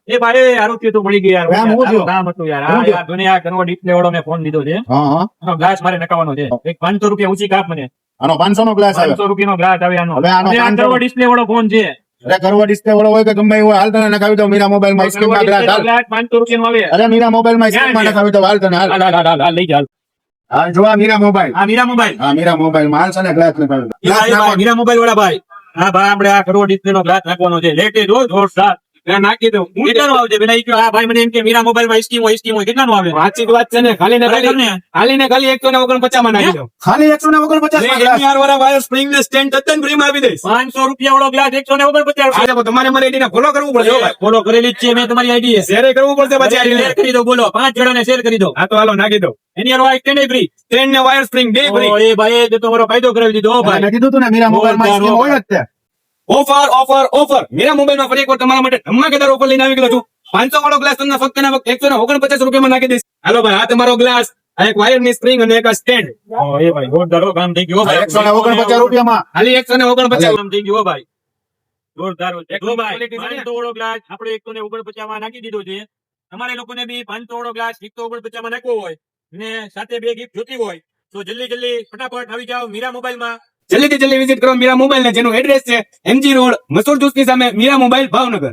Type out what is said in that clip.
એ ભાઈ આરોગ્ય તો મળી ગઈ યાર આમ હું થયું? કામ હતું યાર હું આ યાર દુનિયા ઘણો ડિસ્પ્લે વાળો મેં ફોન લીધો છે હા આનો ગ્લાસ મારે નખાવાનો છે એક 500 રૂપિયા ઊંચી કાપ મને આનો 500 નો ગ્લાસ આવે 500 રૂપિયાનો ગ્લાસ આવે આનો હવે આનો અને આ 500 કરવો ડિસ્પ્લે વાળો ફોન છે અરે કરવા ડિસ્પ્લે વાળો હોય કે ગમે એ હોય હાલ તને નખાવી દો મીરા મોબાઈલ માં સ્ક્રીન માં ગ્લાસ હાલ ગ્લાસ 500 રૂપિયાનો આવે અરે મીરા મોબાઈલ માં સ્ક્રીન માં નખાવી દો હાલ તને હાલ હાલ હાલ હાલ હાલ લઈ જા હાલ જો આ મીરા મોબાઈલ આ મીરા મોબાઈલ હા મીરા મોબાઈલ માં હાલ છે ને ગ્લાસ નખાવી દો એ ભાઈ, ભાઈ, મીરા મોબાઈલ વાળા ભાઈ હા ભાઈ આપણે આ કરવો ડિસ્પ્લે નો ગ્લાસ નાખવાનો છે લેટેસ્ટ હો જોરદાર ત્યાં નાખી દઉં કેટલાનો આવશે પેલા ઈ કહ્યું, આ ભાઈ મને એમ કે મીરા મોબાઈલ માં સ્કીમ હોય કેટલાનો આવે વાતચીત વાત છે ને ખાલી ને ખાલી 149 માં નાખી દો ખાલી 149 માં ગ્લાસ NR વાળા વાયર સ્પ્રિંગ ને સ્ટેન્ડ તદ્દન ફ્રી માં આપી દઈશ 500 રૂપિયા વાળો ગ્લાસ 149 આજે તમારે મારી આઈડી ને ફોલો કરવું પડશે હો ભાઈ ફોલો કરેલી જ છે મેં તમારી આઈડી શેર કરવું પડશે પછી શેર આઈડી કરી દો બોલો 5 જણાને શેર કરી દો હા તો હાલો નાખી દો એની હારો આ સ્ટેન્ડ ફ્રી સ્ટેન્ડ ને વાયર સ્પ્રિંગ બે ફ્રી એ ભાઈ એ તો મારો ફાયદો કરાવી દીધો હો ભાઈ મેં કીધું તું ને મીરા મોબાઈલ માં સ્કીમ હોય જ તે ઓફર ઓફર ઓફર મેરા મોબાઈલ માં ફરી એકવાર તમારા માટે ધમાકેદાર ઓફર લઈને આવી ગયો છું 500 વાળો ગ્લાસ તમને ફક્ત ને ફક્ત 149 રૂપિયામાં નાખી દઈશ હાલો ભાઈ આ તમારો ગ્લાસ આ એક વાયર ની સ્પ્રિંગ અને એક આ સ્ટેન્ડ એ ભાઈ જોરદાર હો, કામ થઈ ગયું હો ભાઈ 149 રૂપિયામાં ખાલી 149 કામ થઈ ગયું હો ભાઈ જોરદાર હો. જો ભાઈ 500 વાળો ગ્લાસ આપણે 149 માં નાખી દીધો છે તમારે લોકોને બી 500 વાળો ગ્લાસ 149 માં નાખવો હોય ને સાથે બે ગિફ્ટ જોતી હોય તો જલ્દી ફટાફટ આવી જાઓ મીરા મોબાઈલ માં જલ્દીથી જલ્દી વિઝિટ કરો મીરા મોબાઈલ ને જેનું એડ્રેસ છે MG રોડ મસૂર જૂસની સામે મીરા મોબાઈલ ભાવનગર